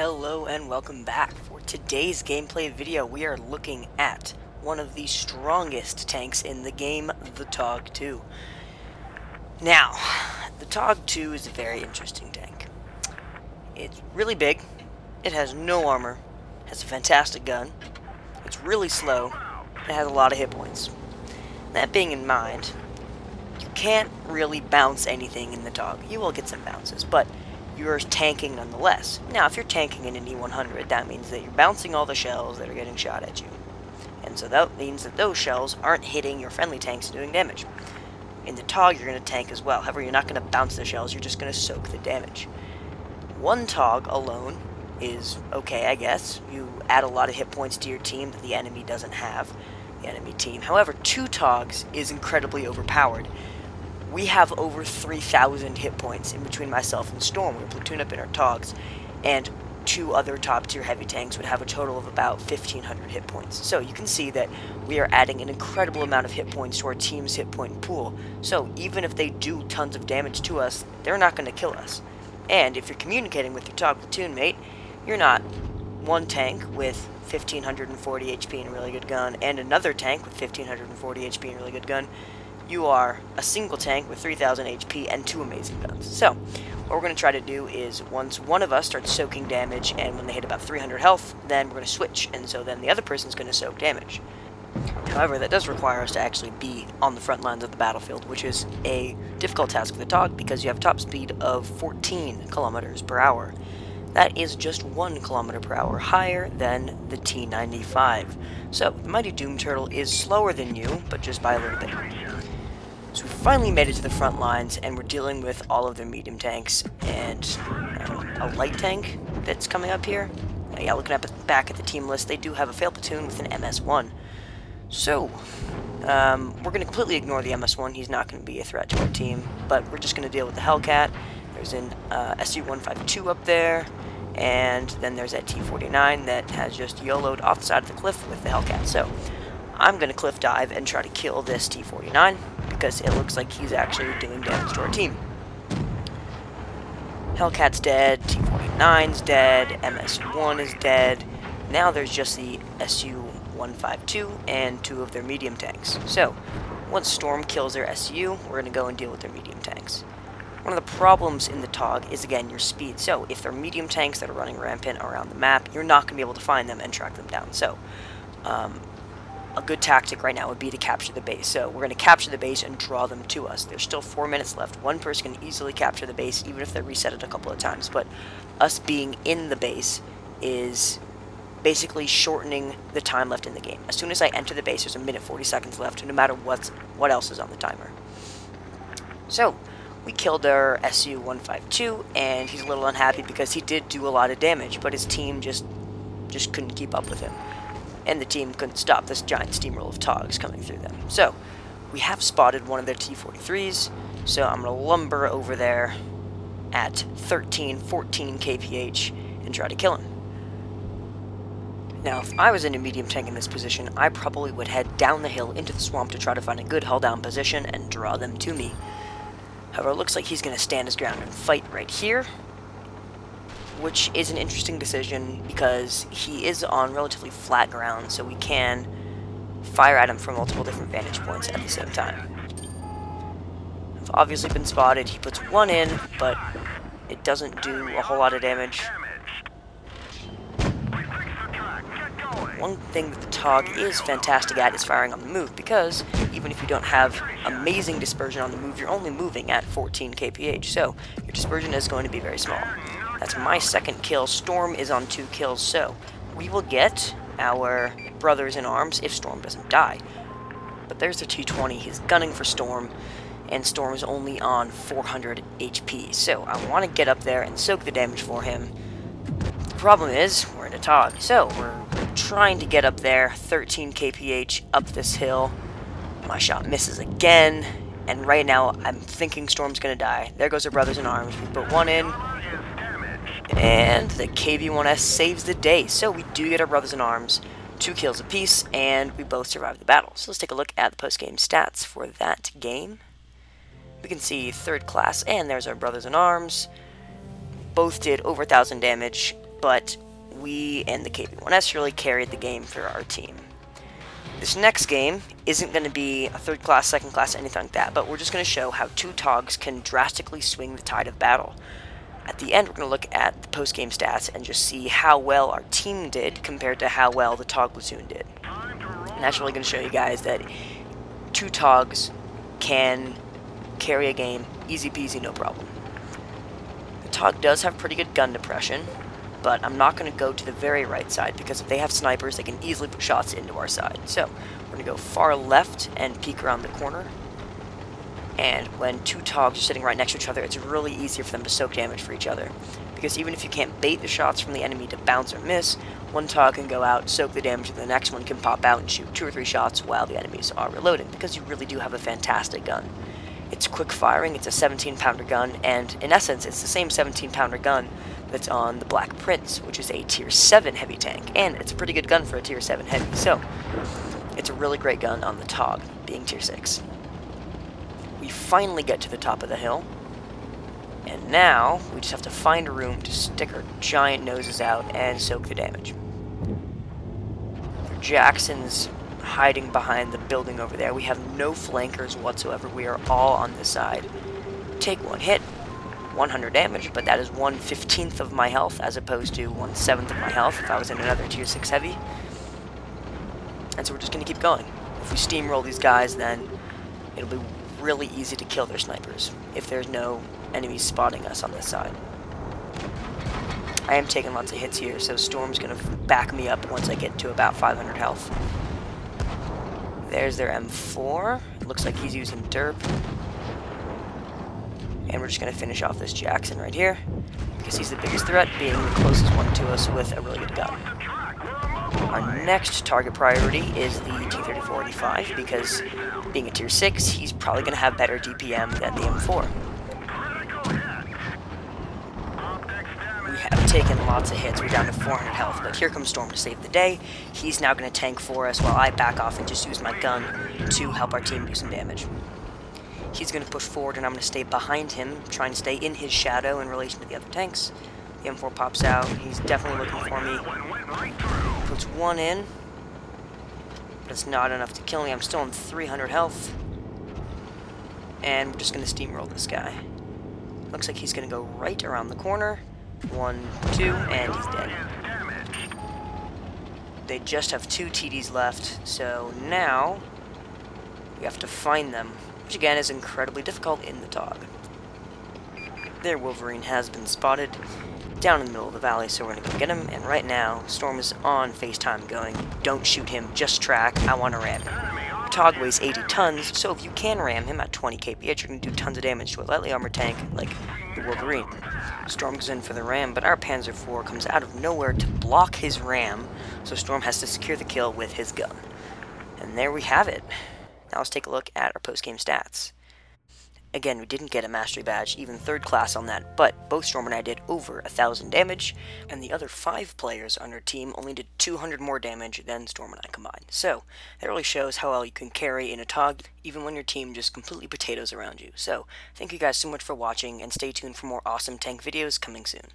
Hello and welcome back. For today's gameplay video, we are looking at one of the strongest tanks in the game, the TOG-2. Now, the TOG-2 is a very interesting tank. It's really big, it has no armor, has a fantastic gun, it's really slow, and it has a lot of hit points. That being in mind, you can't really bounce anything in the TOG. You will get some bounces, but you're tanking nonetheless. Now, if you're tanking in an E100, that means that you're bouncing all the shells that are getting shot at you. And so that means that those shells aren't hitting your friendly tanks and doing damage. In the TOG, you're going to tank as well. However, you're not going to bounce the shells, you're just going to soak the damage. One TOG alone is okay, I guess. You add a lot of hit points to your team that the enemy doesn't have, the enemy team. However, two TOGs is incredibly overpowered. We have over 3,000 hit points in between myself and Storm. We platoon up in our TOGs, and two other top-tier heavy tanks would have a total of about 1,500 hit points. So you can see that we are adding an incredible amount of hit points to our team's hit point pool. So even if they do tons of damage to us, they're not going to kill us. And if you're communicating with your TOG platoon mate, you're not one tank with 1,540 HP and a really good gun, and another tank with 1,540 HP and a really good gun. You are a single tank with 3,000 HP and two amazing guns. So, what we're going to try to do is, once one of us starts soaking damage, and when they hit about 300 health, then we're going to switch, and so then the other person's going to soak damage. However, that does require us to actually be on the front lines of the battlefield, which is a difficult task for the TOG, because you have a top speed of 14 kilometers per hour. That is just 1 kilometer per hour higher than the T-95. So, the Mighty Doom Turtle is slower than you, but just by a little bit. So we finally made it to the front lines, and we're dealing with all of their medium tanks and a light tank that's coming up here. Yeah, looking back at the team list, they do have a failed platoon with an MS-1. So, we're going to completely ignore the MS-1. He's not going to be a threat to our team, but we're just going to deal with the Hellcat. There's an SU-152 up there, and then there's that T-49 that has just YOLO'd off the side of the cliff with the Hellcat. So, I'm going to cliff dive and try to kill this T-49, because it looks like he's actually doing damage to our team. Hellcat's dead, T-49's dead, MS-1 is dead. Now there's just the SU-152 and two of their medium tanks. So, once Storm kills their SU, we're going to go and deal with their medium tanks. One of the problems in the TOG is, again, your speed. So, if they're medium tanks that are running rampant around the map, you're not going to be able to find them and track them down. So, a good tactic right now would be to capture the base. So we're going to capture the base and draw them to us. There's still 4 minutes left. One person can easily capture the base, even if they reset it a couple of times. But us being in the base is basically shortening the time left in the game. As soon as I enter the base, there's a minute 40 seconds left, no matter what else is on the timer. So we killed our SU-152, and he's a little unhappy because he did do a lot of damage, but his team just couldn't keep up with him. And the team couldn't stop this giant steamroll of TOGs coming through them. So, we have spotted one of their T-43s, so I'm going to lumber over there at 13, 14 kph and try to kill him. Now, if I was in a medium tank in this position, I probably would head down the hill into the swamp to try to find a good hull-down position and draw them to me. However, it looks like he's going to stand his ground and fight right here, which is an interesting decision because he is on relatively flat ground, so we can fire at him from multiple different vantage points at the same time. I've obviously been spotted. He puts one in, but it doesn't do a whole lot of damage. One thing that the TOG is fantastic at is firing on the move, because even if you don't have amazing dispersion on the move, you're only moving at 14 kph, so your dispersion is going to be very small. That's my second kill. Storm is on 2 kills, so we will get our brothers in arms if Storm doesn't die. But there's the T-20. He's gunning for Storm, and Storm is only on 400 HP. So I want to get up there and soak the damage for him. The problem is, we're in a TOG, so we're trying to get up there, 13 kph up this hill. My shot misses again, and right now I'm thinking Storm's going to die. There goes our brothers in arms. We put one in, and the KV-1S saves the day. So we do get our brothers in arms, 2 kills apiece, and we both survive the battle. So let's take a look at the post-game stats for that game. We can see 3rd class, and there's our brothers in arms. Both did over 1,000 damage. but we and the KB1S really carried the game for our team. This next game isn't going to be a third class, second class, anything like that, but we're just going to show how two TOGs can drastically swing the tide of battle. At the end, we're going to look at the post-game stats and just see how well our team did compared to how well the TOG Platoon did. And that's really going to show you guys that two TOGs can carry a game easy peasy, no problem. The TOG does have pretty good gun depression, but I'm not going to go to the very right side because if they have snipers, they can easily put shots into our side. So we're going to go far left and peek around the corner. And when two TOGs are sitting right next to each other, it's really easier for them to soak damage for each other. Because even if you can't bait the shots from the enemy to bounce or miss, one TOG can go out, soak the damage, and the next one can pop out and shoot 2 or 3 shots while the enemies are reloading, because you really do have a fantastic gun. It's quick firing, it's a 17-pounder gun, and in essence, it's the same 17-pounder gun that's on the Black Prince, which is a Tier 7 heavy tank, and it's a pretty good gun for a Tier 7 heavy, so it's a really great gun on the TOG, being Tier 6. We finally get to the top of the hill, and now we just have to find a room to stick our giant noses out and soak the damage. Jackson's hiding behind the building over there. We have no flankers whatsoever. We are all on this side. Take one hit, 100 damage, but that is 1/15 of my health as opposed to 1/7 of my health if I was in another Tier 6 heavy. And so we're just going to keep going. If we steamroll these guys, then it'll be really easy to kill their snipers if there's no enemies spotting us on this side. I am taking lots of hits here, so Storm's going to back me up once I get to about 500 health. There's their M4. Looks like he's using derp. And we're just going to finish off this Jackson right here, because he's the biggest threat, being the closest one to us with a really good gun. Our next target priority is the T-34-85, because being a Tier 6, he's probably going to have better DPM than the M4. We have taken lots of hits. We're down to 400 health, but here comes Storm to save the day. He's now going to tank for us while I back off and just use my gun to help our team do some damage. He's going to push forward, and I'm going to stay behind him, trying to stay in his shadow in relation to the other tanks. The M4 pops out. He's definitely looking for me. Puts one in, but it's not enough to kill me. I'm still on 300 health. And we're just going to steamroll this guy. Looks like he's going to go right around the corner. 1, 2, and he's dead. They just have 2 TDs left, so now we have to find them, which again is incredibly difficult in the TOG. Their Wolverine has been spotted down in the middle of the valley, so we're going to go get him, and right now, Storm is on FaceTime going, "Don't shoot him, just track, I want to ram him." The TOG weighs 80 tons, so if you can ram him at 20 kph, you're going to do tons of damage to a lightly armored tank like the Wolverine. Storm goes in for the ram, but our Panzer IV comes out of nowhere to block his ram, so Storm has to secure the kill with his gun. And there we have it. Now let's take a look at our post-game stats. Again, we didn't get a mastery badge, even 3rd class on that, but both Storm and I did over 1,000 damage, and the other 5 players on our team only did 200 more damage than Storm and I combined. So, that really shows how well you can carry in a TOG, even when your team just completely potatoes around you. So, thank you guys so much for watching, and stay tuned for more awesome tank videos coming soon.